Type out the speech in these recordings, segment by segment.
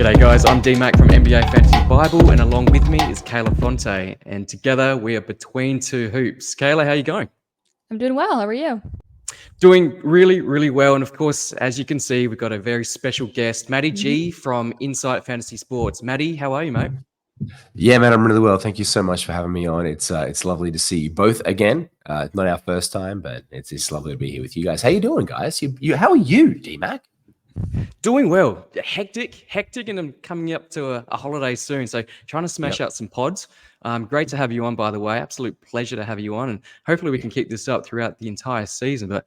G'day guys, I'm D-Mac from NBA Fantasy Bible, and along with me is Kayla Fonte, and together we are Between Two Hoops. Kayla, how are you going? I'm doing well. How are you? Doing really, really well, and of course, as you can see, we've got a very special guest, Matty G from Insight Fantasy Sports. Matty, how are you, mate? Yeah, man, I'm really well. Thank you so much for having me on. It's lovely to see you both again. Not our first time, but it's lovely to be here with you guys. How you doing, guys? How are you, D-Mac? Doing well. Hectic, and I'm coming up to a holiday soon, so trying to smash out some pods. Great to have you on, by the way. Absolute pleasure to have you on, and hopefully we can keep this up throughout the entire season. But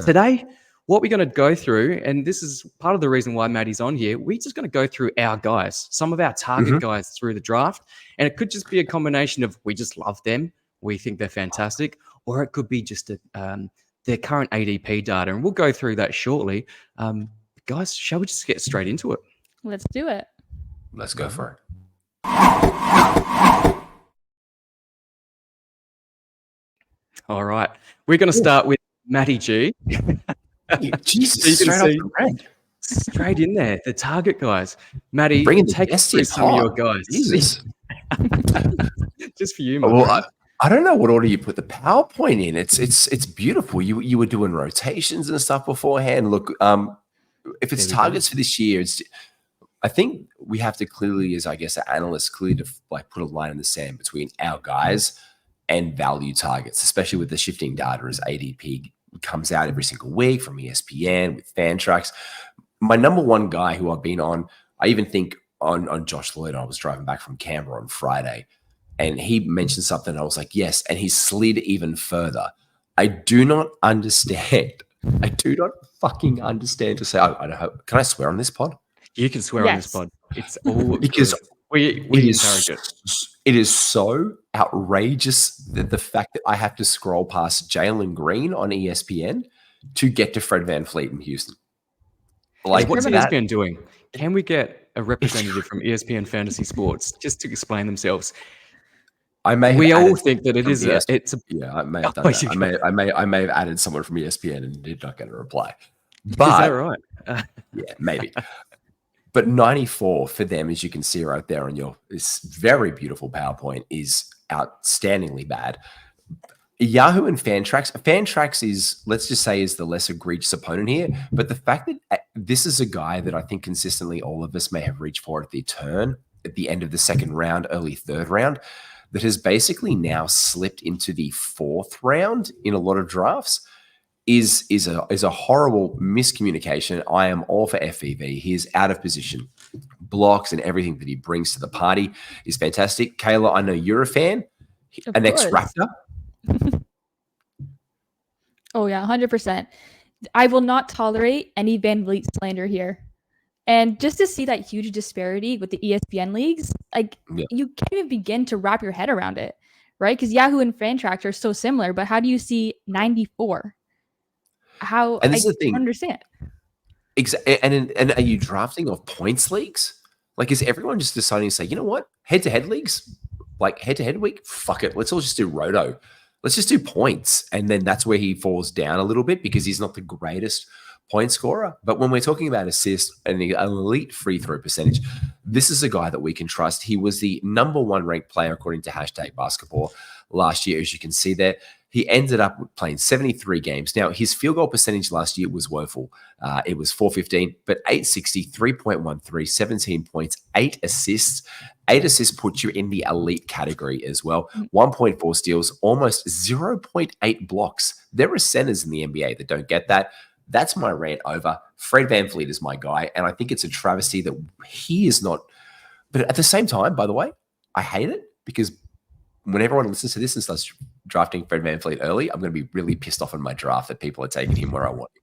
today, what we're going to go through, and this is part of the reason why Matty's on here, we're just going to go through our guys, some of our target guys through the draft, and it could just be a combination of we just love them, we think they're fantastic, or it could be just their current ADP data, and we'll go through that shortly. Guys, shall we just get straight into it? Let's do it. Let's go for it. All right. We're going to start with Matty G. Jesus, so straight in there, the target guys. Matty, take us through some of your guys. Jesus. Just for you, Well, I don't know what order you put the PowerPoint in. It's beautiful. You were doing rotations and stuff beforehand. Look, if it's targets for this year, I think we have to clearly, as I guess, analysts, clearly to put a line in the sand between our guys and value targets, especially with the shifting data as ADP comes out every single week from ESPN with Fantrax. My number one guy who I've been on, I even think on Josh Lloyd, I was driving back from Canberra on Friday, and he mentioned something, and I was like, yes, and he slid even further. I do not understand. I do not fucking understand to say, I don't know, can I swear on this pod? You can swear on this pod. It's all because we encourage it. It is so outrageous that the fact that I have to scroll past Jalen Green on ESPN to get to Fred VanVleet in Houston. What's ESPN doing? Can we get a representative from ESPN Fantasy Sports just to explain themselves? We all think that it is. I may have done that. I may have added someone from ESPN and did not get a reply. But, is that right? Yeah, maybe. But 94 for them, as you can see right there on this very beautiful PowerPoint, is outstandingly bad. Yahoo and Fantrax is, let's just say, is the less egregious opponent here. But the fact that this is a guy that I think consistently all of us may have reached for at the end of the second round, early third round, that has basically now slipped into the fourth round in a lot of drafts is a horrible miscommunication. I am all for FEV. He is out of position. Blocks and everything that he brings to the party is fantastic. Kayla, I know you're a fan. An ex-Raptor. Oh, yeah, 100%. I will not tolerate any VanVleet slander here. And just to see that huge disparity with the ESPN leagues, you can't even begin to wrap your head around it, right? Because Yahoo and Fantrax are so similar, but how do you see 94? And this is the thing. I don't understand. And are you drafting off points leagues? Is everyone just deciding to say, you know what, head-to-head leagues, head-to-head week, fuck it, let's all just do roto. Let's just do points. And then that's where he falls down a little bit because he's not the greatest point scorer. But when we're talking about assists and an elite free throw percentage, this is a guy that we can trust. He was the number one ranked player according to #basketball last year, as you can see there. He ended up playing 73 games. Now, his field goal percentage last year was woeful. It was .415, but 860, 3.13, 17 points, 8 assists. 8 assists put you in the elite category as well. 1.4 steals, almost 0.8 blocks. There are centers in the NBA that don't get that. That's my rant over. Fred VanVleet is my guy, and I think it's a travesty that he is not. But at the same time, by the way, I hate it because when everyone listens to this and starts drafting Fred VanVleet early, I'm going to be really pissed off in my draft that people are taking him where I want him.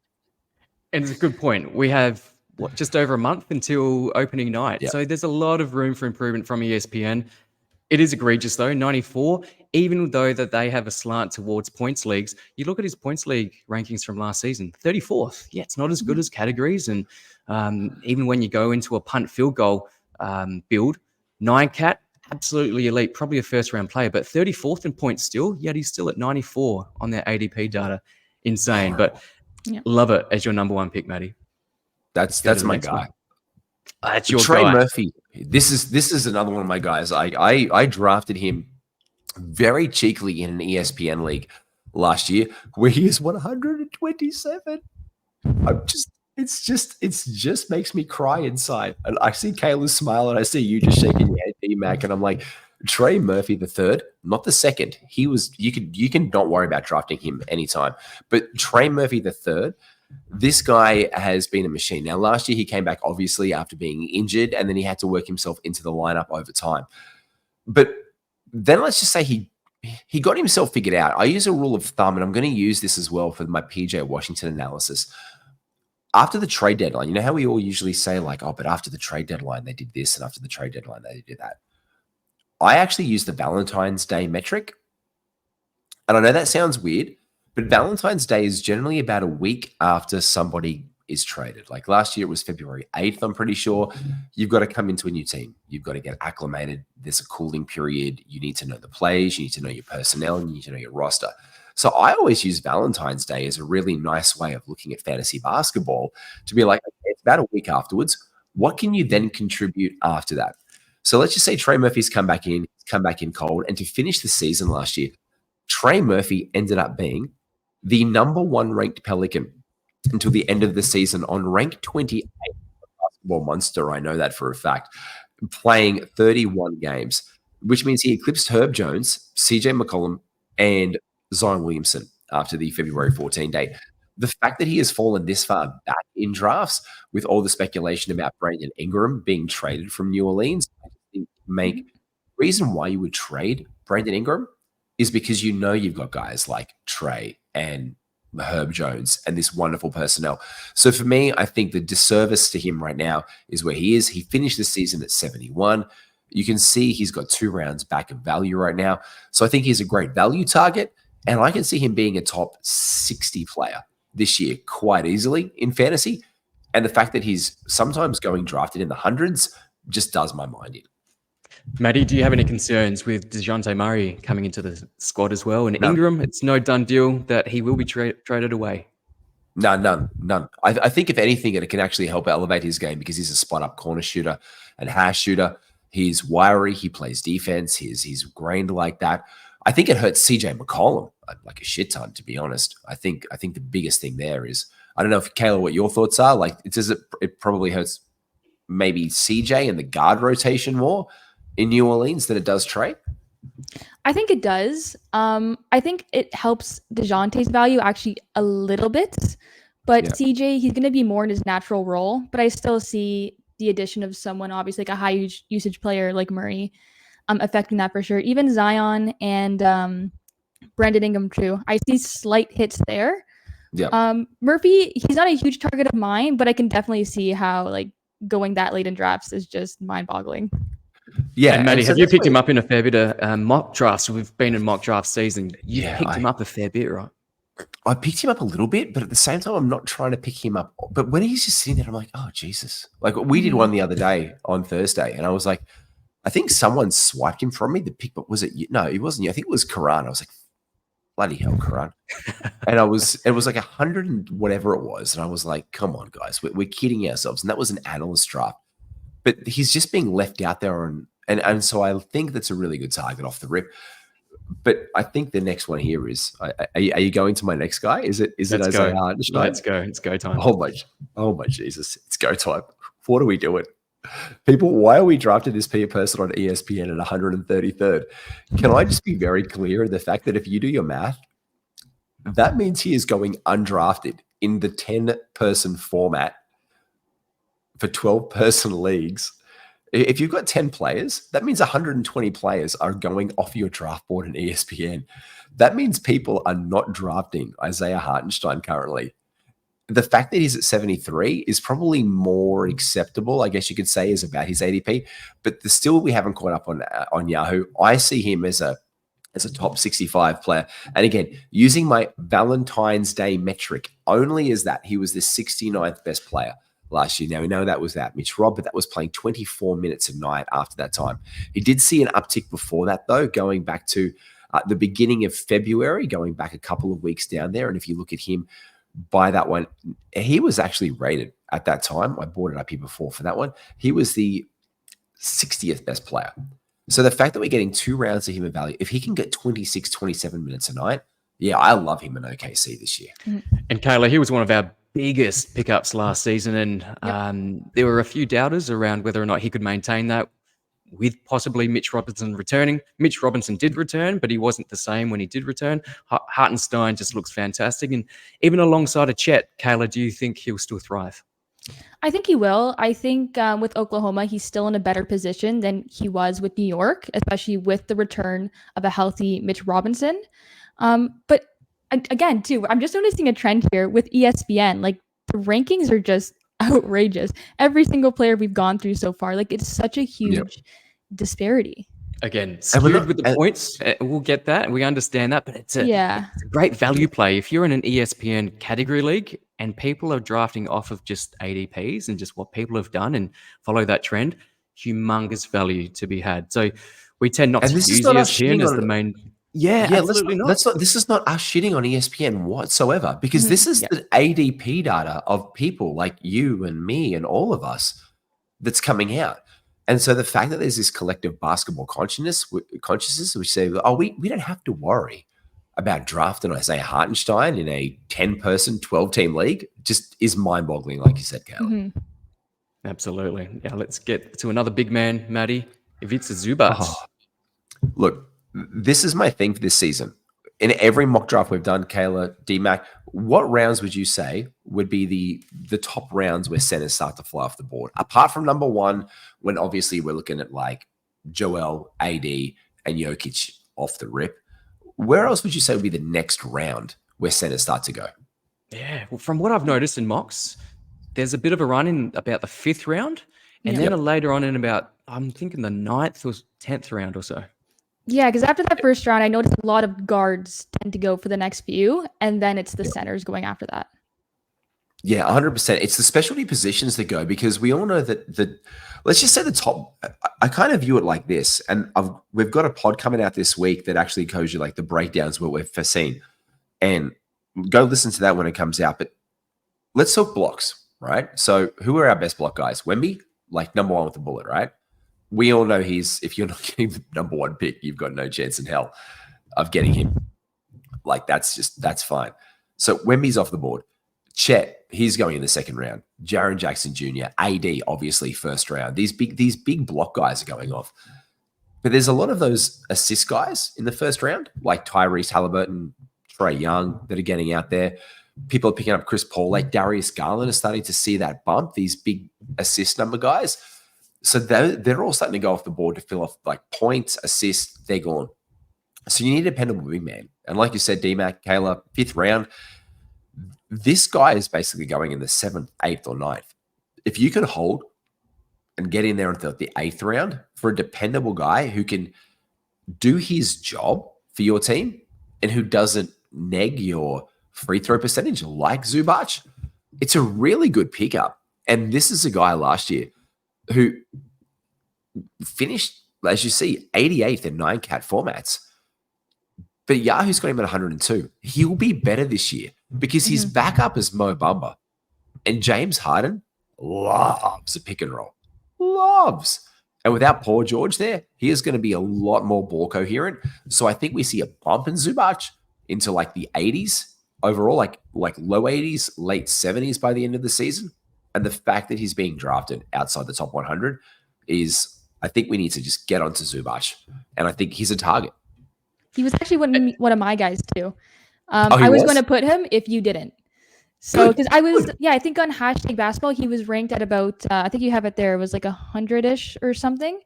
And it's a good point. We have just over a month until opening night. Yep. So there's a lot of room for improvement from ESPN. It is egregious though, 94, even though that they have a slant towards points leagues. You look at his points league rankings from last season, 34th. Yeah, it's not as good as categories. And even when you go into a punt field goal build, 9-cat, absolutely elite, probably a first-round player, but 34th in points still, yet he's still at 94 on their ADP data. Insane, but love it as your number one pick, Matty. That's my guy. That's your Trey guy. Murphy. This is another one of my guys. I drafted him very cheekily in an ESPN league last year where he is 127. It's just makes me cry inside. And I see Kayla smile and I see you just shaking your head, D-Mac, and I'm like, Trey Murphy III, not the second. You can not worry about drafting him anytime. But Trey Murphy III, this guy has been a machine. Now, last year he came back obviously after being injured, and then he had to work himself into the lineup over time. But then let's just say he got himself figured out. I use a rule of thumb, and I'm going to use this as well for my PJ Washington analysis. After the trade deadline, you know how we all usually say like, oh, but after the trade deadline, they did this, and after the trade deadline, they did that. I actually use the Valentine's Day metric. And I know that sounds weird, but Valentine's Day is generally about a week after somebody is traded. Like last year, it was February 8th, I'm pretty sure. You've got to come into a new team. You've got to get acclimated. There's a cooling period. You need to know the plays. You need to know your personnel. And you need to know your roster. So I always use Valentine's Day as a really nice way of looking at fantasy basketball to be like, okay, it's about a week afterwards. What can you then contribute after that? So let's just say Trey Murphy's come back in cold. And to finish the season last year, Trey Murphy ended up being the number 1 ranked Pelican until the end of the season on rank 28 Basketball Monster. I know that for a fact, playing 31 games, which means he eclipsed Herb Jones, CJ McCollum, and Zion Williamson after the February 14 date. The fact that he has fallen this far back in drafts with all the speculation about Brandon Ingram being traded from New Orleans, I think the reason why you would trade Brandon Ingram is because you know you've got guys like Trey and Herb Jones and this wonderful personnel. So for me, I think the disservice to him right now is where he is. He finished the season at 71. You can see he's got 2 rounds back of value right now. So I think he's a great value target, and I can see him being a top 60 player this year quite easily in fantasy. And the fact that he's sometimes going drafted in the hundreds just does my mind in. Matty, do you have any concerns with DeJounte Murray coming into the squad as well? And Ingram, it's no done deal that he will be traded away. No, none. I think if anything, it can actually help elevate his game because he's a spot-up corner shooter and hash shooter. He's wiry. He plays defense. He's grained like that. I think it hurts CJ McCollum like a shit ton, to be honest. I think the biggest thing there is, I don't know if Kayla, what your thoughts are. Like, it probably hurts maybe CJ and the guard rotation more in New Orleans than it does Trey? I think it does. I think it helps DeJounte's value actually a little bit, but CJ, he's going to be more in his natural role, but I still see the addition of someone, obviously like a high usage player like Murray, affecting that for sure. Even Zion and Brandon Ingram too. I see slight hits there. Yeah. Murphy, he's not a huge target of mine, but I can definitely see how like going that late in drafts is just mind-boggling. Yeah, and Matty, have you picked him up in a fair bit of mock drafts? We've been in mock draft season. You picked him up a fair bit, right? I picked him up a little bit, but at the same time, I'm not trying to pick him up. But when he's just sitting there, I'm like, oh, Jesus. Like, we did one the other day on Thursday, and I was like, I think someone swiped him from me. The pick, but was it you? No, it wasn't you. I think it was Karan. I was like, bloody hell, Karan. And it was like 100 and whatever it was. And I was like, come on, guys, we're kidding ourselves. And that was an analyst draft. But he's just being left out there and so I think that's a really good target off the rip. But I think the next one here is, are you going to my next guy? Is it Isaiah Hartenstein? Let's go. It's go time. Oh my Jesus. It's go time. What are we doing? People, why are we drafting this person on ESPN at 133rd? Can I just be very clear in the fact that if you do your math, that means he is going undrafted in the 10-person format for 12-person leagues. If you've got 10 players, that means 120 players are going off your draft board in ESPN. That means people are not drafting Isaiah Hartenstein currently. The fact that he's at 73 is probably more acceptable, I guess you could say, is about his ADP. But still, we haven't caught up on Yahoo. I see him as a top 65 player. And again, using my Valentine's Day metric only as that, he was the 69th best player last year. Now, we know that was that Mitch Robb, but that was playing 24 minutes a night after that time. He did see an uptick before that, though, going back to the beginning of February, going back a couple of weeks down there. And if you look at him by that one, he was actually rated at that time. I brought it up here before for that one. He was the 60th best player. So the fact that we're getting 2 rounds of him of value, if he can get 26, 27 minutes a night, yeah, I love him in OKC this year. And Kayla, he was one of our biggest pickups last season. And there were a few doubters around whether or not he could maintain that with possibly Mitch Robinson returning. Mitch Robinson did return, but he wasn't the same when he did return. Hartenstein just looks fantastic. And even alongside a Chet, Kayla, do you think he'll still thrive? I think he will. I think with Oklahoma, he's still in a better position than he was with New York, especially with the return of a healthy Mitch Robinson. But again, too, I'm just noticing a trend here with ESPN. Like, the rankings are just outrageous. Every single player we've gone through so far, like, it's such a huge disparity. Again, skewed with the points. We'll get that. We understand that, but it's a great value play. If you're in an ESPN category league and people are drafting off of just ADPs and just what people have done and follow that trend, humongous value to be had. So we tend not to use ESPN as the main. Yeah, absolutely not. This is not us shitting on ESPN whatsoever, because this is the ADP data of people like you and me and all of us that's coming out. And so the fact that there's this collective basketball consciousness which say, oh, we don't have to worry about drafting Isaiah Hartenstein in a 10-person, 12-team league just is mind-boggling, like you said, Kayla. Absolutely. Yeah, let's get to another big man, Matty. Ivica Zubac. Look, this is my thing for this season. In every mock draft we've done, Kayla, D-Mac, what rounds would you say would be the top rounds where centers start to fly off the board? Apart from number 1, when obviously we're looking at like Joel, AD, and Jokic off the rip, where else would you say would be the next round where centers start to go? Yeah, well, from what I've noticed in mocks, there's a bit of a run in about the 5th round, and then later on in about, I'm thinking the 9th or 10th round or so. Yeah, because after that first round, I noticed a lot of guards tend to go for the next few, and then it's the centers going after that. Yeah, 100%. It's the specialty positions that go, because we all know that let's just say the top, I kind of view it like this, and we've got a pod coming out this week that actually shows you like the breakdowns what we've foreseen, and go listen to that when it comes out. But let's talk blocks, right? So who are our best block guys? Wemby, like number 1 with the bullet, right? We all know if you're not getting the number 1 pick, you've got no chance in hell of getting him. Like, that's fine. So Wemby's off the board. Chet, he's going in the 2nd round. Jaren Jackson Jr., AD, obviously 1st round. These big block guys are going off. But there's a lot of those assist guys in the 1st round, like Tyrese Halliburton, Trey Young, that are getting out there. People are picking up Chris Paul, like Darius Garland is starting to see that bump, these big assist number guys. So they're all starting to go off the board to fill off like points, assists, they're gone. So you need a dependable big man. And like you said, D-Mac, Kayla, 5th round, this guy is basically going in the 7th, 8th, or 9th. If you can hold and get in there until the 8th round for a dependable guy who can do his job for your team and who doesn't neg your free throw percentage like Zubac, it's a really good pickup. And this is a guy last year who finished, as you see, 88th in 9-cat formats. But Yahoo's got him at 102. He'll be better this year because his backup is Mo Bamba. And James Harden loves a pick and roll. Loves. And without Paul George there, he is going to be a lot more ball coherent. So I think we see a bump in Zubac into like the 80s overall, like low 80s, late 70s by the end of the season. And the fact that he's being drafted outside the top 100 is, I think we need to just get onto Zubac. And I think he's a target. He was actually one of my guys too. I was going to put him if you didn't. So, because I think on hashtag basketball, he was ranked at about, I think you have it there, it was like 100-ish or something.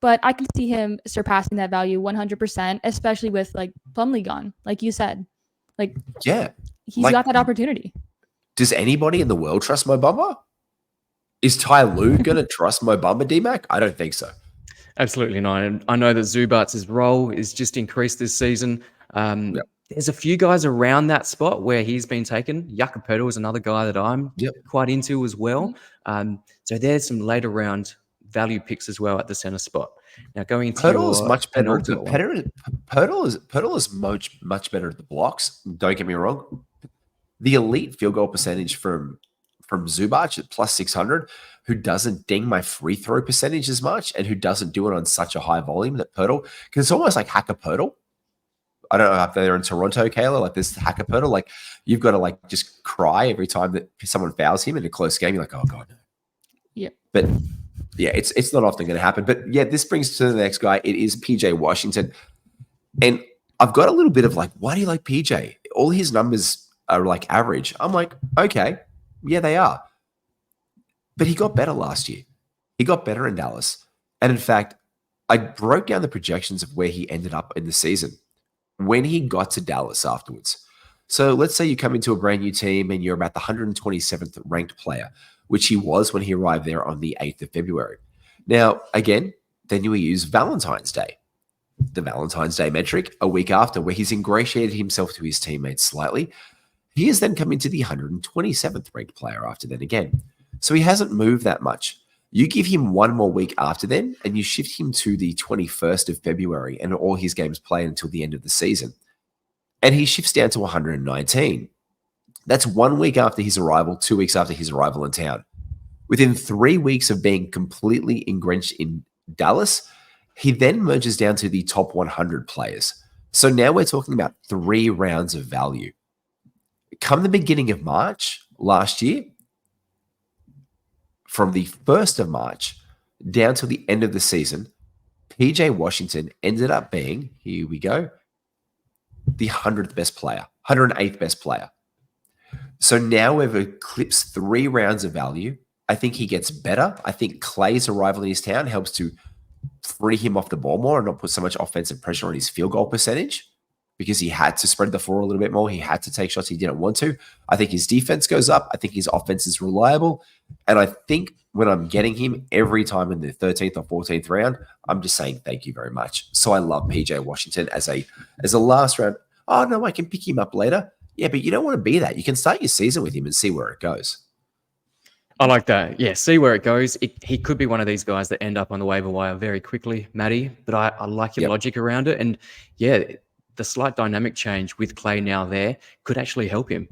But I can see him surpassing that value 100%, especially with like Plumlee gone, like you said. Like, yeah, he's got that opportunity. Does anybody in the world trust Mo Bamba? Is Ty Lue going to trust Mo Bamba, D-Mac? I don't think so. Absolutely not. And I know that Zubac's role is just increased this season. There's a few guys around that spot where he's been taken. Jakob Poeltl is another guy that I'm quite into as well. So there's some later round value picks as well at the center spot. Now going into Poeltl is much better. Poeltl is much better at the blocks. Don't get me wrong. The elite field goal percentage from from Zubac at plus 600, who doesn't ding my free throw percentage as much and who doesn't do it on such a high volume that Pirtle, because it's almost like Hacker Pirtle. I don't know if they're in Toronto, Kayla, like this Hacker Pirtle. Like you've got to like just cry every time that someone fouls him in a close game. You're like, oh God. Yeah. But yeah, it's not often going to happen. But yeah, this brings to the next guy. It is PJ Washington. And I've got a little bit of like, why do you like PJ? All his numbers are like average. I'm like, okay, yeah, they are. But he got better last year. He got better in Dallas. And in fact, I broke down the projections of where he ended up in the season when he got to Dallas afterwards. So let's say you come into a brand new team and you're about the 127th ranked player, which he was when he arrived there on the 8th of February. Now, again, then you use Valentine's Day, the Valentine's Day metric, a week after, where he's ingratiated himself to his teammates slightly. He has then come into the 127th ranked player after then again. So he hasn't moved that much. You give him one more week after then, and you shift him to the 21st of February, and all his games play until the end of the season. And he shifts down to 119. That's 1 week after his arrival, 2 weeks after his arrival in town. Within 3 weeks of being completely entrenched in Dallas, he then merges down to the top 100 players. So now we're talking about 3 rounds of value. Come the beginning of March last year, from the 1st of March down to the end of the season, PJ Washington ended up being, here we go, the 100th best player, 108th best player. So now we've eclipsed 3 rounds of value. I think he gets better. I think Clay's arrival in his town helps to free him off the ball more and not put so much offensive pressure on his field goal percentage, because he had to spread the floor a little bit more. He had to take shots he didn't want to. I think his defense goes up. I think his offense is reliable. And I think when I'm getting him every time in the 13th or 14th round, I'm just saying thank you very much. So I love PJ Washington as a last round. Oh, no, I can pick him up later. Yeah, but you don't want to be that. You can start your season with him and see where it goes. I like that. Yeah, see where it goes. He could be one of these guys that end up on the waiver wire very quickly, Matty, but I like your logic around it. And yeah, the slight dynamic change with Clay now there could actually help him.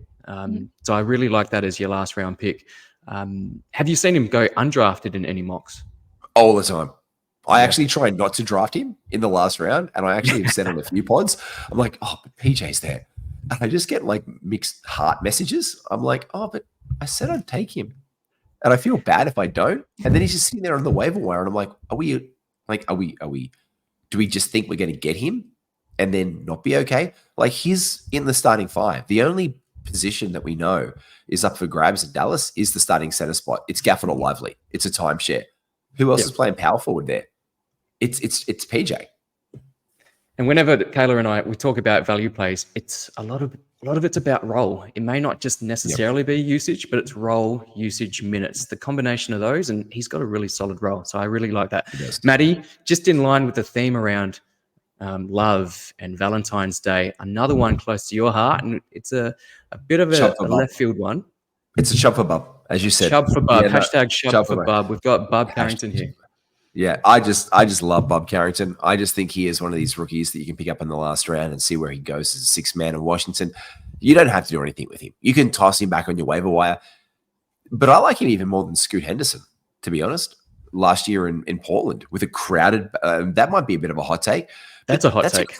So I really like that as your last round pick. Have you seen him go undrafted in any mocks? All the time. I actually try not to draft him in the last round, and I actually have said on a few pods, I'm like, oh, but PJ's there. And I just get like mixed heart messages. I'm like, oh, but I said I'd take him. And I feel bad if I don't. And then he's just sitting there on the waiver wire, and I'm like, do we just think we're going to get him and then not be okay? Like, he's in the starting 5. The only position that we know is up for grabs in Dallas is the starting center spot. It's Gafford or Lively. It's a timeshare. Who else is playing power forward there? It's PJ. And whenever Kayla and we talk about value plays, it's a lot of it's about role. It may not just necessarily be usage, but it's role, usage, minutes, the combination of those. And he's got a really solid role. So I really like that. Matty, just in line with the theme around love and Valentine's Day, another one close to your heart, and it's a bit of a left field one. It's a shove for Bub, as you said. Shove for Bub. Yeah, hashtag shove for Bub. We've got Bub Carrington here. Yeah, I just love Bub Carrington. I just think he is one of these rookies that you can pick up in the last round and see where he goes as a 6th man in Washington. You don't have to do anything with him. You can toss him back on your waiver wire. But I like him even more than Scoot Henderson, to be honest. Last year in Portland with a crowded, that might be a bit of a hot take. That's a hot take.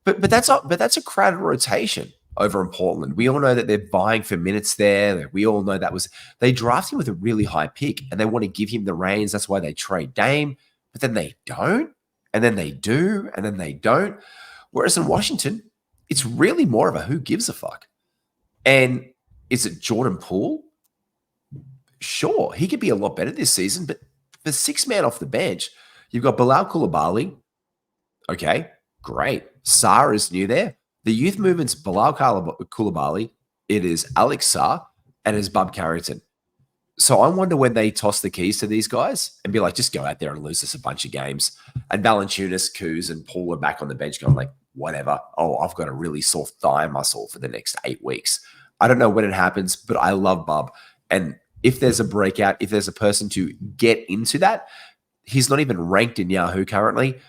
But that's a crowded rotation over in Portland. We all know that they're vying for minutes there. We all know they draft him with a really high pick and they want to give him the reins. That's why they trade Dame, but then they don't, and then they do, and then they don't. Whereas in Washington, it's really more of a who gives a fuck. And is it Jordan Poole? Sure, he could be a lot better this season, but the 6th man off the bench, you've got Bilal Coulibaly. Okay, great. Sarr is new there. The youth movement's Bilal Coulibaly, it is Alex Sarr, and it's Bub Carrington. So I wonder when they toss the keys to these guys and be like, just go out there and lose us a bunch of games. And Valanciunas, Kuz, and Paul are back on the bench going like, whatever. Oh, I've got a really sore thigh muscle for the next 8 weeks. I don't know when it happens, but I love Bub. And if there's a breakout, if there's a person to get into that, he's not even ranked in Yahoo currently.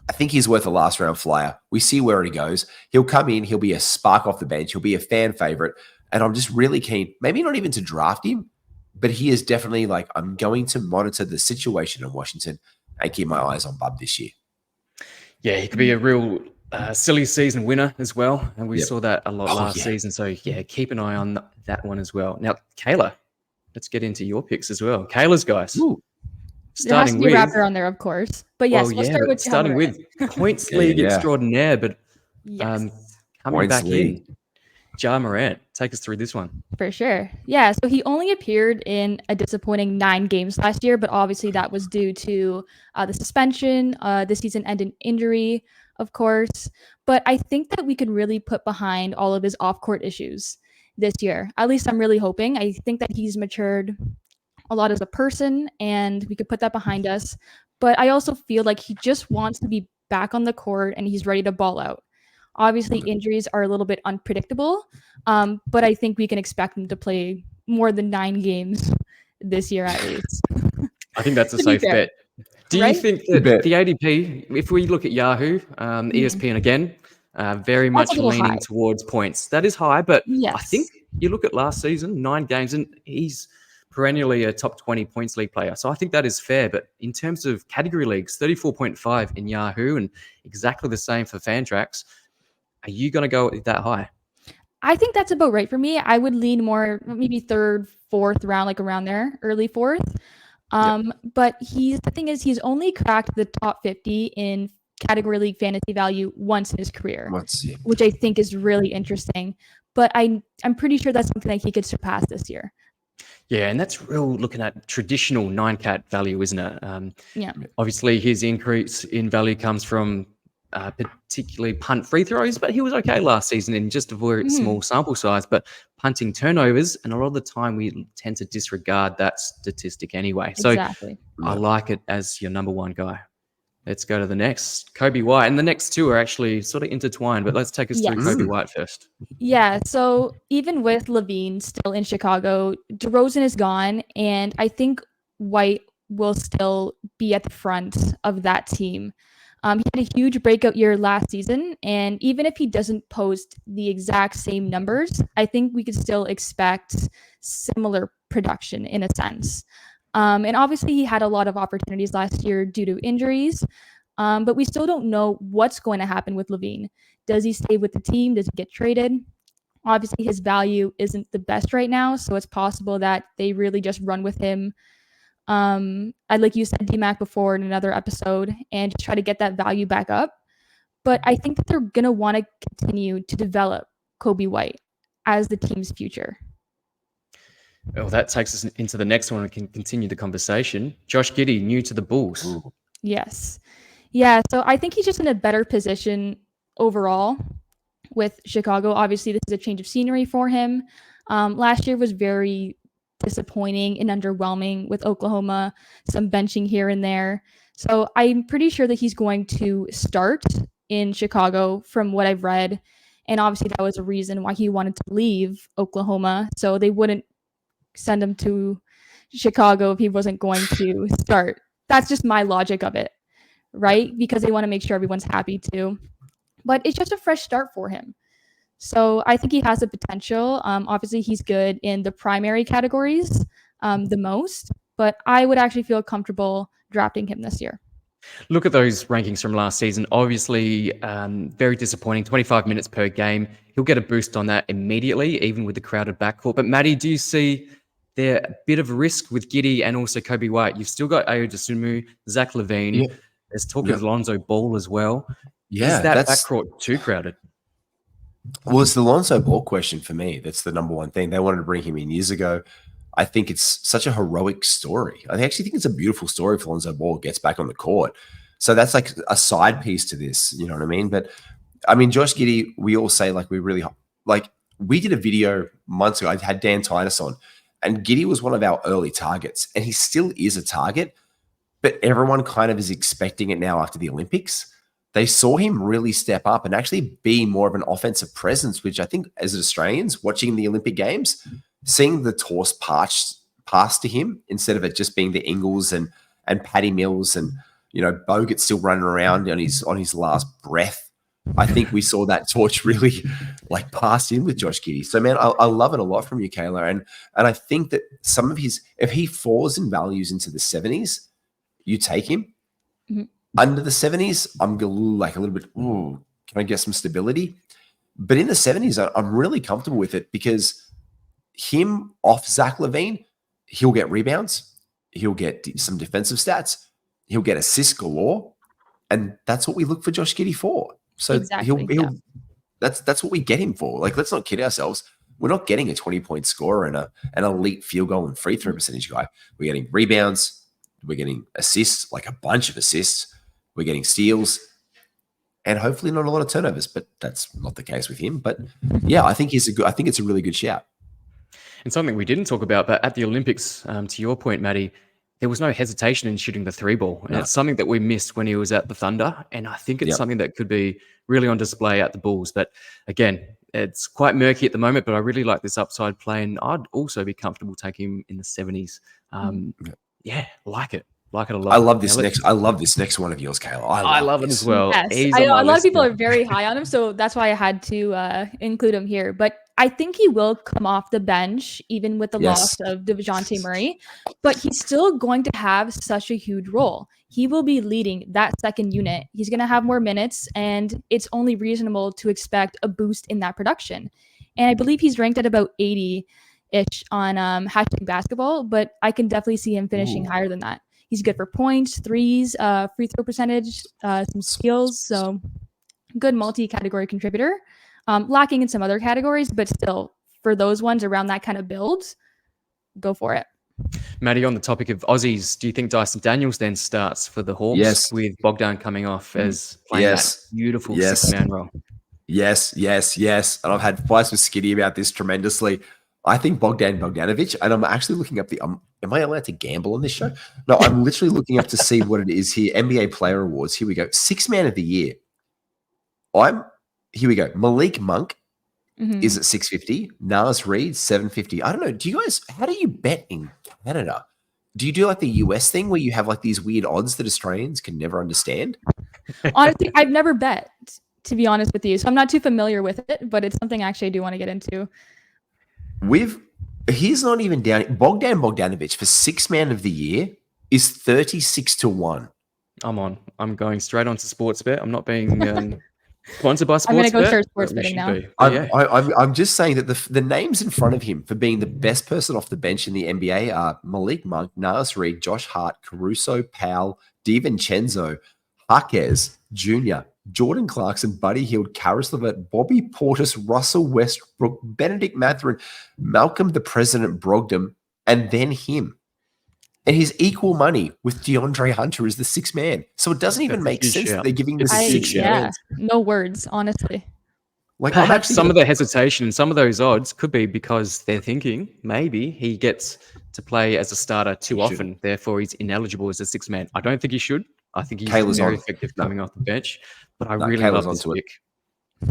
I think he's worth a last round flyer. We see where he goes. He'll come in. He'll be a spark off the bench. He'll be a fan favorite. And I'm just really keen, maybe not even to draft him, but he is definitely like, I'm going to monitor the situation in Washington and keep my eyes on Bub this year. Yeah, he could be a real silly season winner as well. And we Yep. saw that a lot last season. So, yeah, keep an eye on that one as well. Now, Kayla, let's get into your picks as well. Kayla's guys. There has to be a Raptor on there, of course. But yes, we'll start with starting with points league extraordinaire, but coming Points back league. in, Ja Morant, take us through this one. For sure. Yeah, so he only appeared in a disappointing 9 games last year, but obviously that was due to the suspension, the season-ending injury, of course. But I think that we could really put behind all of his off-court issues this year. At least I'm really hoping. I think that he's matured a lot as a person, and we could put that behind us. But I also feel like he just wants to be back on the court, and he's ready to ball out. Obviously, injuries are a little bit unpredictable, but I think we can expect him to play more than 9 games this year at least. I think that's a safe bet. Do you think that the ADP, if we look at Yahoo, ESPN again, very much leaning towards points. That is high, but I think you look at last season, 9 games, and he's perennially a top 20 points league player. So I think that is fair. But in terms of category leagues, 34.5 in Yahoo and exactly the same for Fantrax. Are you going to go that high? I think that's about right for me. I would lean more maybe 3rd, 4th round, like around there, early 4th. But the thing is, he's only cracked the top 50 in category league fantasy value once in his career, which I think is really interesting. But I'm pretty sure that's something that he could surpass this year. Yeah, and that's real looking at traditional 9-cat value, isn't it? Obviously, his increase in value comes from particularly punt free throws, but he was okay last season in just a very small sample size. But punting turnovers, and a lot of the time we tend to disregard that statistic anyway. So I like it as your number 1 guy. Let's go to the next, Kobe White. And the next 2 are actually sort of intertwined, but let's take us through Kobe White first. Yeah, so even with LaVine still in Chicago, DeRozan is gone, and I think White will still be at the front of that team. He had a huge breakout year last season, and even if he doesn't post the exact same numbers, I think we could still expect similar production in a sense. And obviously, he had a lot of opportunities last year due to injuries, but we still don't know what's going to happen with LaVine. Does he stay with the team? Does he get traded? Obviously, his value isn't the best right now, so it's possible that they really just run with him. I'd like you said DMAC before in another episode and just try to get that value back up. But I think that they're going to want to continue to develop Kobe White as the team's future. Well, that takes us into the next one and can continue the conversation. Josh Giddey, new to the Bulls. Ooh. Yes. Yeah, so I think he's just in a better position overall with Chicago. Obviously, this is a change of scenery for him. Last year was very disappointing and underwhelming with Oklahoma, some benching here and there. So I'm pretty sure that he's going to start in Chicago from what I've read. And obviously that was a reason why he wanted to leave Oklahoma. So they wouldn't send him to Chicago if he wasn't going to start. That's just my logic of it, right? Because they want to make sure everyone's happy too. But it's just a fresh start for him. So I think he has the potential. Obviously, he's good in the primary categories the most, but I would actually feel comfortable drafting him this year. Look at those rankings from last season. Obviously, very disappointing, 25 minutes per game. He'll get a boost on that immediately, even with the crowded backcourt. But Matty, do you see there a bit of risk with Giddey and also Kobe White? You've still got Ayo Dosunmu, Zach LaVine. Yeah. There's talk of Lonzo Ball as well. Yeah, is that backcourt too crowded? Well, it's the Lonzo Ball question for me. That's the number one thing. They wanted to bring him in years ago. I think it's such a heroic story. I actually think it's a beautiful story if Lonzo Ball gets back on the court. So that's like a side piece to this, you know what I mean? But I mean, Josh Giddey, we all say like we did a video months ago. I had Dan Titus on, and Giddey was one of our early targets, and he still is a target, but everyone kind of is expecting it now after the Olympics. They saw him really step up and actually be more of an offensive presence, which I think as Australians watching the Olympic Games, seeing the torse pass to him instead of it just being the Ingles and Patty Mills and, you know, Bogut still running around on his last breath I think we saw that torch really like pass in with Josh Giddey. So man, I love it a lot from you, Kayla. And I think that some of his, if he falls in values into the 70s, you take him. Mhm. Under the 70s, I'm like a little bit, ooh, can I get some stability? But in the 70s, I'm really comfortable with it because him off Zach LaVine, he'll get rebounds, he'll get some defensive stats, he'll get assists galore, and that's what we look for Josh Giddey for. So Exactly, he'll that's what we get him for. Like, let's not kid ourselves. We're not getting a 20-point scorer and an elite field goal and free throw percentage guy. We're getting rebounds, we're getting assists, like a bunch of assists, we're getting steals, and hopefully not a lot of turnovers. But that's not the case with him. But yeah, I think I think it's a really good shout. And something we didn't talk about, but at the Olympics, to your point, Matty, there was no hesitation in shooting the 3-ball. And it's something that we missed when he was at the Thunder. And I think it's something that could be really on display at the Bulls. But again, it's quite murky at the moment, but I really like this upside play. And I'd also be comfortable taking him in the 70s. Yeah, like it. Like it a lot. I love this next one of yours, Kayla. I love it as well. Yes. I know, a lot of people are very high on him, so that's why I had to include him here. But I think he will come off the bench, even with the loss of DeJounte Murray. But he's still going to have such a huge role. He will be leading that second unit. He's going to have more minutes, and it's only reasonable to expect a boost in that production. And I believe he's ranked at about 80-ish on hashtag basketball, but I can definitely see him finishing higher than that. He's good for points, threes, free throw percentage, some steals. So good multi-category contributor. Lacking in some other categories, but still for those ones around that kind of build, go for it. Matty, on the topic of Aussies, do you think Dyson Daniels then starts for the Hawks with Bogdan coming off as playing that beautiful six-man role? Yes. And I've had fights with Skitty about this tremendously. I think Bogdan Bogdanovic, and I'm actually looking up am I allowed to gamble on this show? No, I'm literally looking up to see what it is here. NBA Player Awards. Here we go. Sixth Man of the Year. Here we go. Malik Monk is at 650. Nas Reed, 750. I don't know. Do you guys, how do you bet in Canada? Do you do like the US thing where you have like these weird odds that Australians can never understand? Honestly, I've never bet, to be honest with you. So I'm not too familiar with it, but it's something actually I do want to get into. He's not even down. Bogdan Bogdanovic for sixth man of the year is 36-1. I'm going straight on to Sportsbet. I'm not being sponsored by Sportsbet. I'm going to go start sports betting now. I'm just saying that the names in front of him for being the best person off the bench in the NBA are Malik Monk, Nas Reed, Josh Hart, Caruso, Powell, DiVincenzo, Jaquez Jr., Jordan Clarkson, Buddy Hield, Karis LeVert, Bobby Portis, Russell Westbrook, Benedict Mathurin, Malcolm the President Brogdon, and then him. And he's equal money with DeAndre Hunter as the sixth man. So it doesn't even make sense that they're giving the six man. No words, honestly. Like, perhaps some of the hesitation and some of those odds could be because they're thinking maybe he gets to play as a starter too often, therefore he's ineligible as a sixth man. I don't think he should. I think he's very effective coming off the bench. But I really love this pick.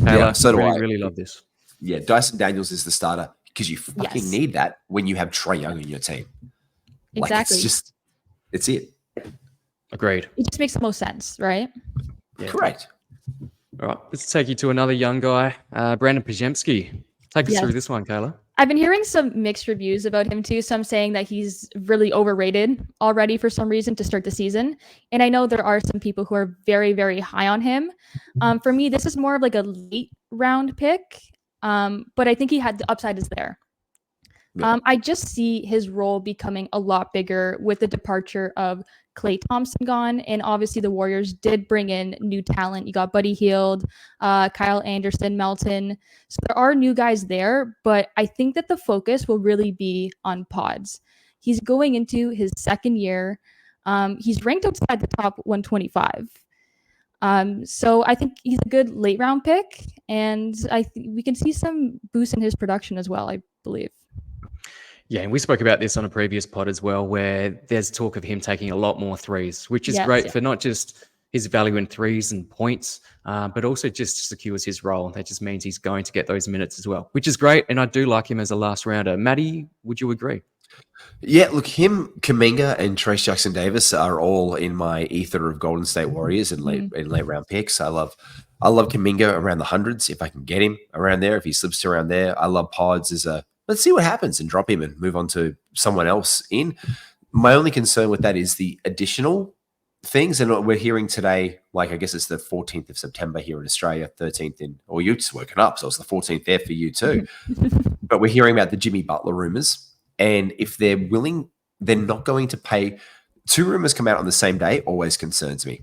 Yeah, so do I. Really love this. Yeah, Dyson Daniels is the starter because you fucking need that when you have Trae Young on your team. Exactly. Like, it's it. Agreed. It just makes the most sense, right? Yeah. Correct. All right, let's take you to another young guy, Brandon Pajemski. Take us through this one, Kayla. I've been hearing some mixed reviews about him too. Some saying that he's really overrated already for some reason to start the season. And I know there are some people who are very, very high on him. For me, this is more of like a late round pick. But I think the upside is there. Yeah. I just see his role becoming a lot bigger with the departure of Klay Thompson gone. And obviously the Warriors did bring in new talent. You got Buddy Hield, Kyle Anderson, Melton. So there are new guys there, but I think that the focus will really be on pods. He's going into his second year. He's ranked outside the top 125. So I think he's a good late round pick, and we can see some boost in his production as well, I believe. Yeah, and we spoke about this on a previous pod as well, where there's talk of him taking a lot more threes, which is great for not just his value in threes and points, but also just secures his role. That just means he's going to get those minutes as well, which is great. And I do like him as a last rounder. Matty, would you agree? Yeah, look, him, Kuminga, and Trace Jackson Davis are all in my ether of Golden State Warriors and late round picks. I love I love Kuminga around the hundreds if I can get him around there. If he slips to around there, I love Pods as a let's see what happens and drop him and move on to someone else in. My only concern with that is the additional things, and we're hearing today, like I guess it's the 14th of September here in Australia, 13th you've just woken up, so it's the 14th there for you too. But we're hearing about the Jimmy Butler rumors, and if they're willing, they're not going to pay. 2 rumors come out on the same day, always concerns me.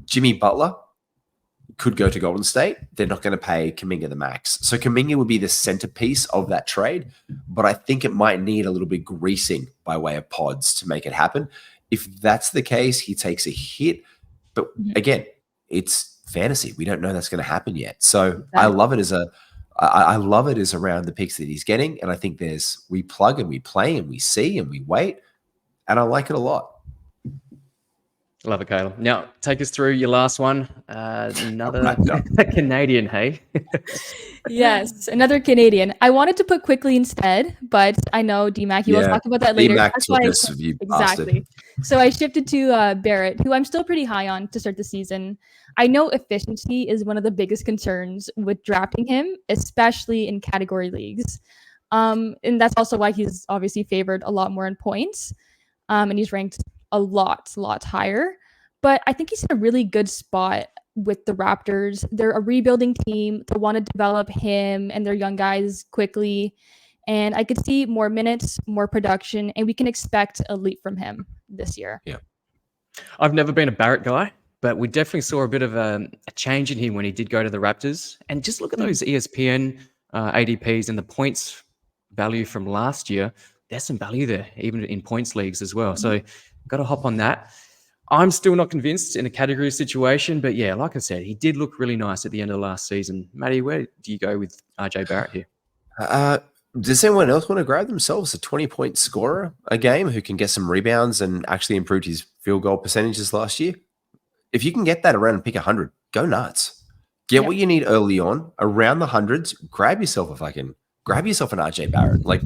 Jimmy Butler could go to Golden State. They're not going to pay Kuminga the max. So Kuminga would be the centerpiece of that trade, but I think it might need a little bit greasing by way of Pods to make it happen. If that's the case, he takes a hit. But again, it's fantasy. We don't know that's going to happen yet. So I love it I love it as around the picks that he's getting. And I think we plug and we play and we see and we wait. And I like it a lot. Love it, Kayla. Now, take us through your last one. Another Canadian, hey? Yes, another Canadian. I wanted to put Quickley instead, but I know DMAC, you will talk about that later. DMAC took this of you exactly. So I shifted to Barrett, who I'm still pretty high on to start the season. I know efficiency is one of the biggest concerns with drafting him, especially in category leagues. And that's also why he's obviously favored a lot more in points. And he's ranked a lot higher. But I think he's in a really good spot with the Raptors. They're a rebuilding team. They want to develop him and their young guys quickly. And I could see more minutes, more production, and we can expect a leap from him this year. Yeah. I've never been a Barrett guy, but we definitely saw a bit of a change in him when he did go to the Raptors. And just look at those ESPN ADPs and the points value from last year. There's some value there, even in points leagues as well. So got to hop on that. I'm still not convinced in a category situation, but yeah, like I said, he did look really nice at the end of last season. Matty, where do you go with RJ Barrett here? Does anyone else want to grab themselves a 20-point scorer a game who can get some rebounds and actually improved his field goal percentages last year? If you can get that around and pick 100, go nuts. Get what you need early on around the hundreds. Grab yourself an RJ Barrett. Like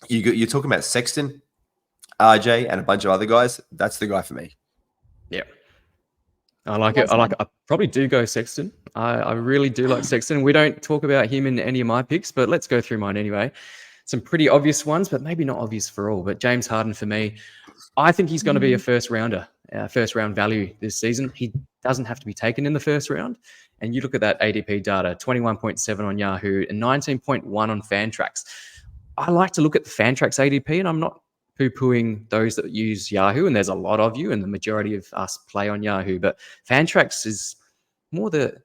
you're talking about Sexton, RJ, and a bunch of other guys. That's the guy for me. Yeah. I like it. I probably do go Sexton. I really do like Sexton. We don't talk about him in any of my picks, but let's go through mine anyway. Some pretty obvious ones, but maybe not obvious for all. But James Harden for me, I think he's going to be a first round value this season. He doesn't have to be taken in the first round. And you look at that ADP data, 21.7 on Yahoo and 19.1 on Fantrax. I like to look at the Fantrax ADP, and I'm not poo-pooing those that use Yahoo, and there's a lot of you, and the majority of us play on Yahoo. But Fantrax is more the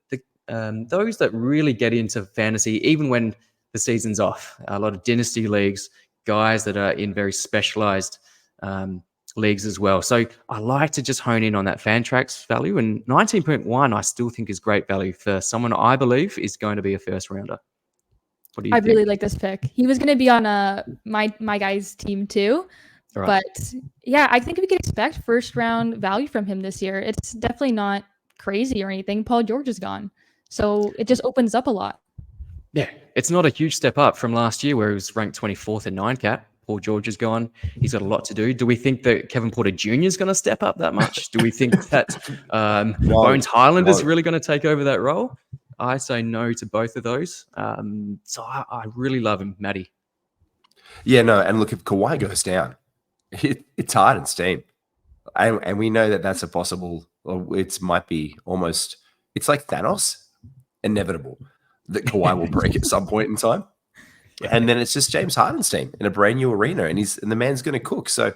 those that really get into fantasy, even when the season's off. A lot of dynasty leagues, guys that are in very specialized leagues as well. So I like to just hone in on that Fantrax value, and 19.1 I still think is great value for someone I believe is going to be a first rounder. What do you think? Really like this pick. He was going to be on my guy's team too. Right. But yeah, I think we can expect first round value from him this year. It's definitely not crazy or anything. Paul George is gone. So it just opens up a lot. Yeah, it's not a huge step up from last year where he was ranked 24th in 9-cap. Paul George is gone. He's got a lot to do. Do we think that Kevin Porter Jr. is going to step up that much? Do we think that Bones Highland is really going to take over that role? I say no to both of those. So I really love him, Matty. Yeah, no, and look, if Kawhi goes down, it's Hartenstein. And we know that that's a possible, it might be almost, it's like Thanos, inevitable that Kawhi will break at some point in time. Yeah. And then it's just James Hartenstein in a brand new arena, and the man's going to cook. So,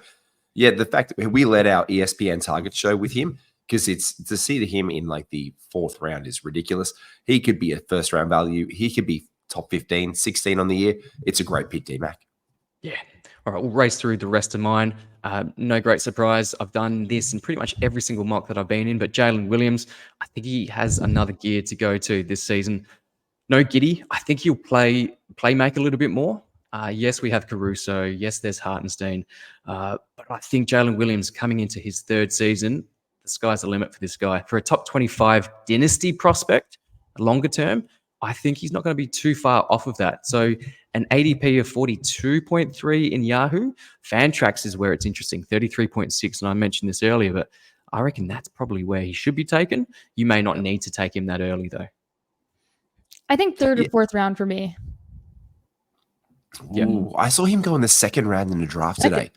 yeah, the fact that we led our ESPN target show with him, because it's to see him in like the 4th round is ridiculous. He could be a first round value. He could be top 15, 16 on the year. It's a great pick, DMAC. Yeah. All right, we'll race through the rest of mine. No great surprise. I've done this in pretty much every single mock that I've been in, but Jalen Williams, I think he has another gear to go to this season. No Giddy. I think he'll make a little bit more. Yes, we have Caruso. Yes, there's Hartenstein. But I think Jalen Williams coming into his 3rd season, the sky's the limit for this guy. For a top 25 dynasty prospect, longer term, I think he's not going to be too far off of that. So an ADP of 42.3 in Yahoo. Fantrax is where it's interesting, 33.6. And I mentioned this earlier, but I reckon that's probably where he should be taken. You may not need to take him that early, though. I think third or fourth round for me. Ooh, I saw him go in the second round in the draft today.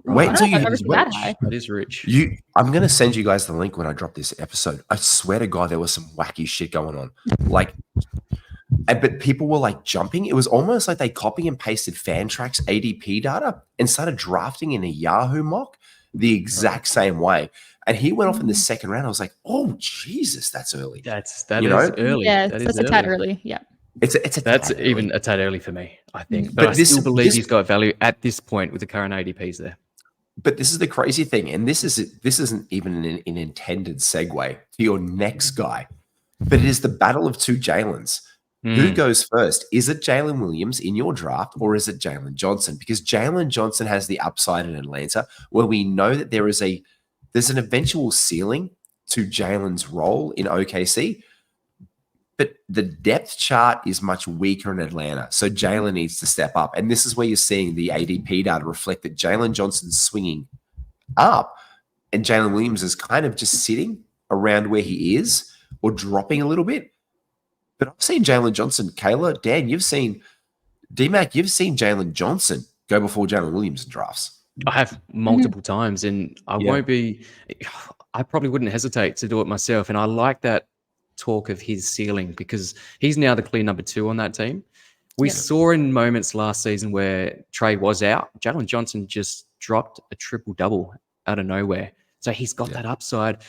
Wow. Wait until you I've hit never his seen that wedge. high. That is rich. I'm going to send you guys the link when I drop this episode. I swear to God, there was some wacky shit going on. Like, but people were like jumping. It was almost like they copy and pasted Fantrax ADP data and started drafting in a Yahoo mock the exact same way. And he went off in the second round. I was like, oh, Jesus, that's early. That You is know? early. Yeah, That that's is a tad early. early. Yeah. That's even a tad early for me, I think. But But I this- still believe this- he's got value at this point with the current ADPs there. But this is the crazy thing, and this isn't even an intended segue to your next guy, but it is the battle of two Jalens. Who goes first? Is it Jalen Williams in your draft, or is it Jalen Johnson? Because Jalen Johnson has the upside in Atlanta, where we know that there's an eventual ceiling to Jalen's role in OKC, but the depth chart is much weaker in Atlanta. So Jalen needs to step up. And this is where you're seeing the ADP data reflect that Jalen Johnson's swinging up and Jalen Williams is kind of just sitting around where he is or dropping a little bit. But I've seen Jalen Johnson, Kayla, Dan, D-Mac, you've seen Jalen Johnson go before Jalen Williams in drafts. I have multiple times, and I probably wouldn't hesitate to do it myself. And I like that talk of his ceiling because he's now the clear number 2 on that team. We saw in moments last season where Trey was out, Jalen Johnson just dropped a triple-double out of nowhere. So he's got that upside.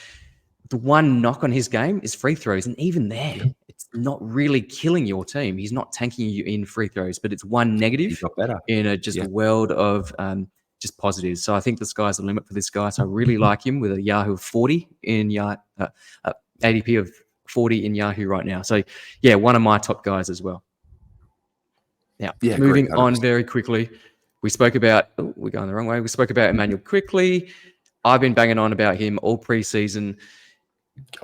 The one knock on his game is free throws, and even there, it's not really killing your team. He's not tanking you in free throws, but it's one negative in a world of just positives. So I think the sky's the limit for this guy. So I really like him with a Yahoo 40 in ADP of 40 in Yahoo right now. So yeah, one of my top guys as well. Now, moving on very quickly, we spoke about, we're going the wrong way. We spoke about Immanuel Quickley. I've been banging on about him all preseason.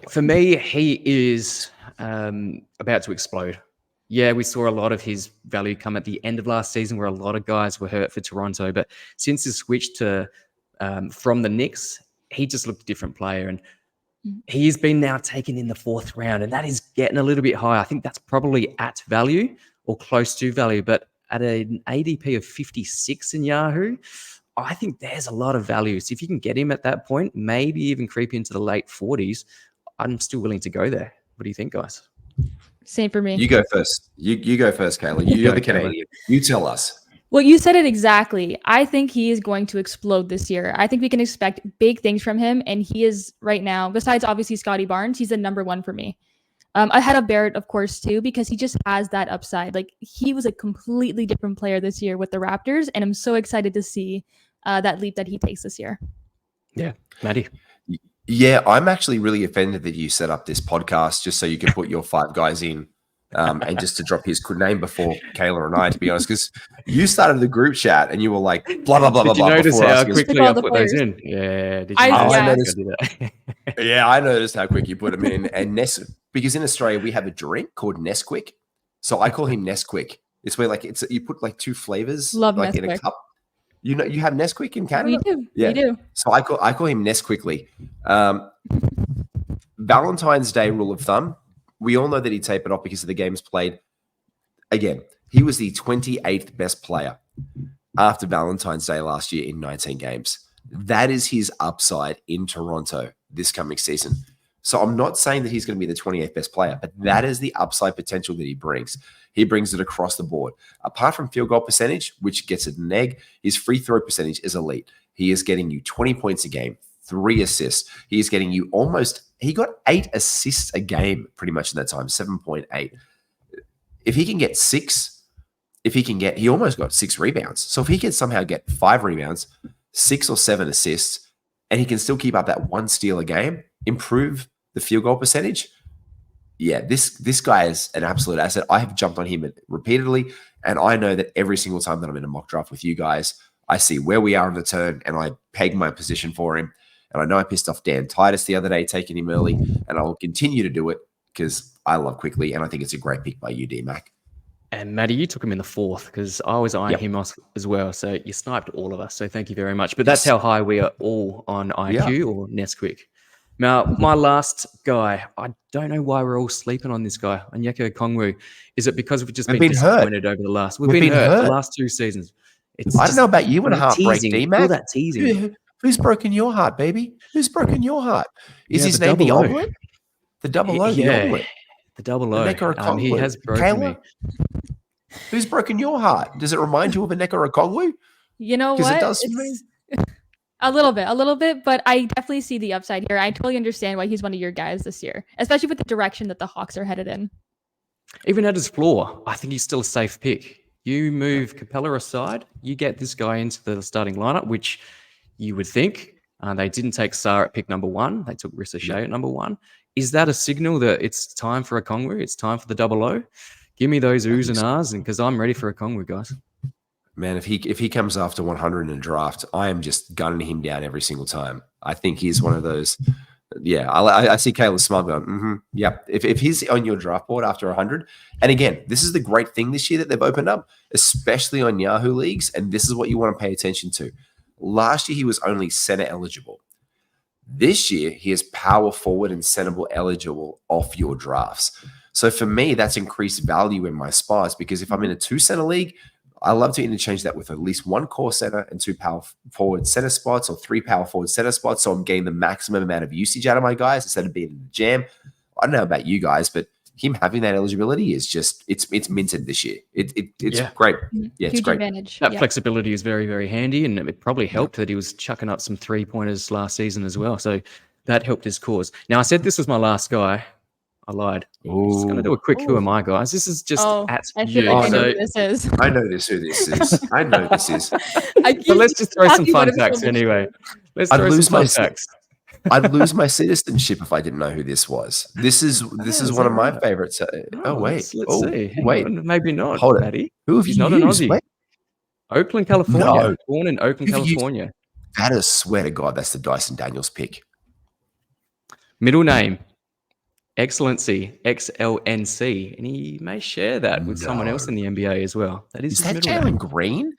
For me, he is about to explode. Yeah, we saw a lot of his value come at the end of last season where a lot of guys were hurt for Toronto. But since his switch to from the Knicks, he just looked a different player. And he's been now taken in the 4th round, and that is getting a little bit high. I think that's probably at value or close to value. But at an ADP of 56 in Yahoo, I think there's a lot of value. So if you can get him at that point, maybe even creep into the late 40s, I'm still willing to go there. What do you think, guys? Same for me. You go first. You go first, Kayla. You're the Canadian. You tell us. Well, you said it exactly. I think he is going to explode this year. I think we can expect big things from him. And he is right now, besides obviously Scotty Barnes, he's the number 1 for me. Ahead of Barrett, of course, too, because he just has that upside. Like, he was a completely different player this year with the Raptors. And I'm so excited to see that leap that he takes this year. Yeah. Matty? Yeah, I'm actually really offended that you set up this podcast just so you can put your 5 guys in and just to drop his name before Kayla and I, to be honest, because you started the group chat and you were like, blah, blah, blah, blah, blah. Did you notice how quickly I the put those players. in? Yeah. Did you I notice? Yeah, I noticed how quick you put them in. And because in Australia, we have a drink called Nesquik. So I call him Nesquik. It's where like you put like 2 flavors like in a cup. You know, you have Nesquik in Canada? We do. Yeah. We do. So I call him Nesquickly. Valentine's Day rule of thumb. We all know that he tapered off because of the games played. Again, he was the 28th best player after Valentine's Day last year in 19 games. That is his upside in Toronto this coming season. So I'm not saying that he's going to be the 28th best player, but that is the upside potential that he brings. He brings it across the board. Apart from field goal percentage, which gets it an egg, his free throw percentage is elite. He is getting you 20 points a game, 3 assists. He is getting you he got 8 assists a game pretty much in that time, 7.8. If he can get 6, he almost got 6 rebounds. So if he can somehow get 5 rebounds, 6 or 7 assists, and he can still keep up that 1 steal a game, improve the field goal percentage, yeah, this guy is an absolute asset. I have jumped on him repeatedly, and I know that every single time that I'm in a mock draft with you guys, I see where we are on the turn, and I peg my position for him. And I know I pissed off Dan Titus the other day, taking him early, and I will continue to do it because I love Quickley, and I think it's a great pick by you, D-Mac. And Matty, you took him in the 4th because I was eyeing Yep. him as well. So you sniped all of us. So thank you very much. But that's how high we are all on IQ or Nesquik. Now, my last guy, I don't know why we're all sleeping on this guy, Onyeka Okongwu. Is it because we've just been disappointed over the last? We've been hurt the last 2 seasons. I don't know about you and heartbreak, D-Mac. All that teasing. Who's broken your heart, baby? Who's broken your heart? Is his name the omelet? The double O, the omelet. The double O. He has broken Kayla? me. Who's broken your heart? Does it remind you of Onyeka Okongwu? You know what? It does for me. A little bit, but I definitely see the upside here. I totally understand why he's one of your guys this year, especially with the direction that the Hawks are headed in. Even at his floor, I think he's still a safe pick. You move Capella aside, you get this guy into the starting lineup, which you would think. They didn't take Sarr at pick number 1. They took Rissa Shea at number 1. Is that a signal that it's time for Okongwu? It's time for the double O? Give me those oohs and ahs, because I'm ready for Okongwu, guys. Man, if he comes after 100 in a draft, I am just gunning him down every single time. I think he's one of those. Yeah, I see Kayla smile going, yeah. If he's on your draft board after 100, and again, this is the great thing this year that they've opened up, especially on Yahoo leagues, and this is what you want to pay attention to. Last year, he was only center eligible. This year, he is power forward and centerable eligible off your drafts. So for me, that's increased value in my spots, because if I'm in a 2-center league, I love to interchange that with at least 1 core center and 2 power forward center spots, or 3 power forward center spots. So I'm getting the maximum amount of usage out of my guys instead of being in the jam. I don't know about you guys, but him having that eligibility is just, it's minted this year. It's great. Yeah, it's Huge great. advantage. That flexibility is very, very handy, and it probably helped that he was chucking up some 3-pointers last season as well. So that helped his cause. Now, I said this was my last guy. I lied. I'm just going to do a quick who am I, guys. This is just at I feel like I know who this is. I know who this is. I know this is. But let's just throw some fun facts anyway. Let's throw some fun facts. I'd lose my citizenship if I didn't know who this was. This is one of my favorites. Let's see. Wait. Maybe not. Hold it. Matty. Who have He's you not used? an Aussie. Wait. Oakland, California. No. Born in Oakland, California. That is, swear to God, that's the Dyson Daniels pick. Middle name. Excellency, XLNC, and he may share that with someone else in the NBA as well. That is that Jalen Green?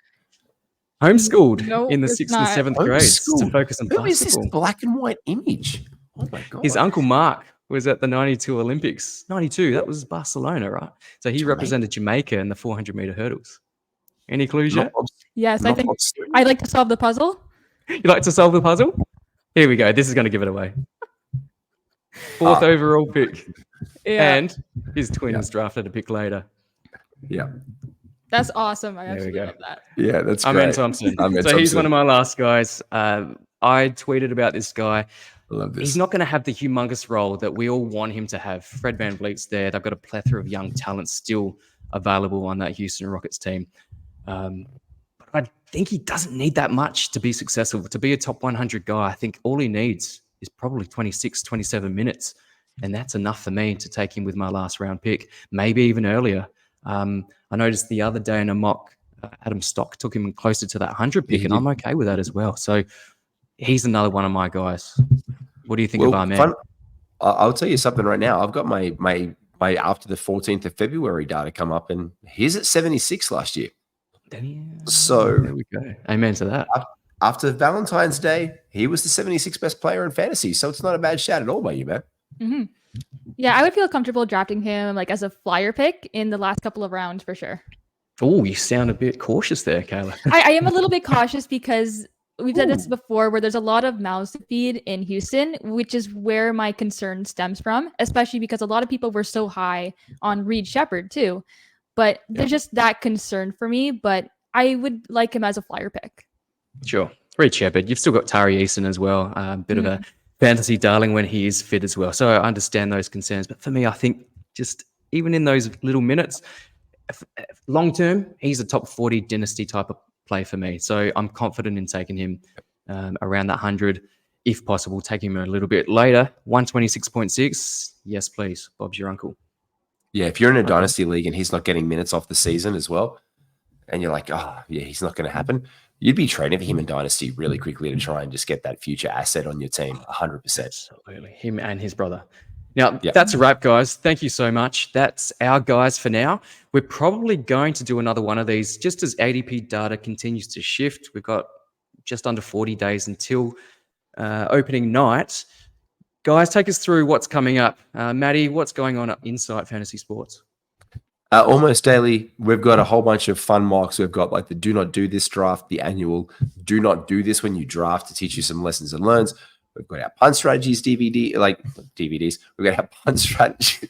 Homeschooled in the 6th and 7th grades to focus on basketball. Who is this black and white image? Oh my God. His uncle Mark was at the 92 Olympics. 92, that was Barcelona, right? So he represented Jamaica in the 400-meter hurdles. Any clues yet? Yes, I think I'd like to solve the puzzle. You like to solve the puzzle? Here we go. This is going to give it away. 4th overall pick. And his twin was drafted a pick later. Yeah. That's awesome. I actually love that. Yeah, that's great. Thompson. So he's one of my last guys. I tweeted about this guy. I love this. He's not going to have the humongous role that we all want him to have. Fred VanVleet's there. They've got a plethora of young talent still available on that Houston Rockets team. But I think he doesn't need that much to be successful. To be a top 100 guy, I think all he needs is probably 26, 27 minutes. And that's enough for me to take him with my last round pick, maybe even earlier. I noticed the other day in a mock, Adam Stock took him closer to that 100 pick, and I'm okay with that as well. So he's another one of my guys. What do you think of our man? I'll tell you something right now. I've got my after the 14th of February data come up, and he's at 76 last year. So there we go. Amen to that. After Valentine's Day, he was the 76th best player in fantasy. So it's not a bad shout at all by you, man. Mm-hmm. Yeah, I would feel comfortable drafting him like as a flyer pick in the last couple of rounds for sure. Oh, you sound a bit cautious there, Kayla. I am a little bit cautious because we've said this before, where there's a lot of mouths to feed in Houston, which is where my concern stems from, especially because a lot of people were so high on Reed Shepherd too. But there's just that concern for me, but I would like him as a flyer pick. Sure. Reed Shepherd. You've still got Tari Eason as well. A bit of a fantasy darling when he is fit as well. So I understand those concerns. But for me, I think just even in those little minutes, long term, he's a top 40 dynasty type of play for me. So I'm confident in taking him around that 100. If possible, take him a little bit later. 126.6. Yes, please. Bob's your uncle. Yeah, if you're in a dynasty league and he's not getting minutes off the season as well, and you're like, he's not going to happen, you'd be trading for him in dynasty really quickly to try and just get that future asset on your team, 100%. Absolutely. Him and his brother. Now, that's a wrap, guys. Thank you so much. That's our guys for now. We're probably going to do another one of these just as ADP data continues to shift. We've got just under 40 days until opening night. Guys, take us through what's coming up. Matty, what's going on at Insight Fantasy Sports? Almost daily, we've got a whole bunch of fun mocks. We've got like the Do Not Do This draft, the annual Do Not Do This when you draft to teach you some lessons and learns. We've got our punt strategies DVDs. We've got our punt strategies.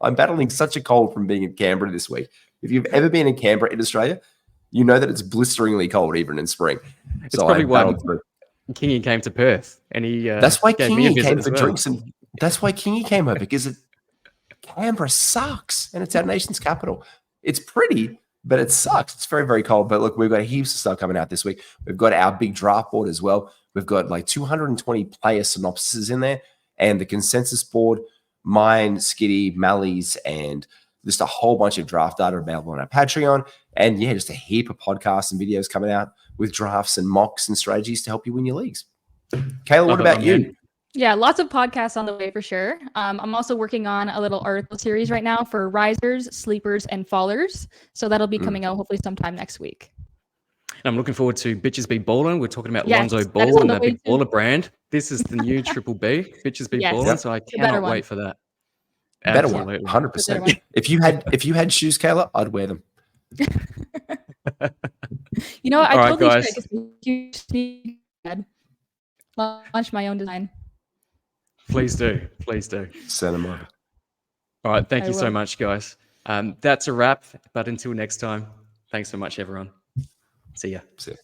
I'm battling such a cold from being in Canberra this week. If you've ever been in Canberra in Australia, you know that it's blisteringly cold even in spring. It's probably why Kingy came to Perth, and he that's why gave me a Kingy visit came as for well. drinks, and that's why Kingy came over because Canberra sucks, and it's our nation's capital. It's pretty, but it sucks. It's very, very cold. But look, we've got heaps of stuff coming out this week. We've got our big draft board as well. We've got like 220 player synopsises in there, and the consensus board, mine, Skitty, Mally's, and just a whole bunch of draft data available on our Patreon. And yeah, just a heap of podcasts and videos coming out with drafts and mocks and strategies to help you win your leagues. Kayla, what about you? Yeah, lots of podcasts on the way for sure. I'm also working on a little article series right now for risers, sleepers, and fallers. So that'll be coming out hopefully sometime next week. And I'm looking forward to Bitches Be Ballin'. We're talking about Yes, Lonzo that is Ball on and the the way Big too. Baller brand. This is the new Triple B, Bitches Be Yes. Ballin'. So I better cannot one. wait for that. Better one, Absolutely. 100%. If you had shoes, Kayla, I'd wear them. You know, I All right, totally guys. should launch my own design. Please do. Please do. Send them over. All right. Thank I you so will. much, guys. That's a wrap. But until next time, thanks so much, everyone. See ya. See ya.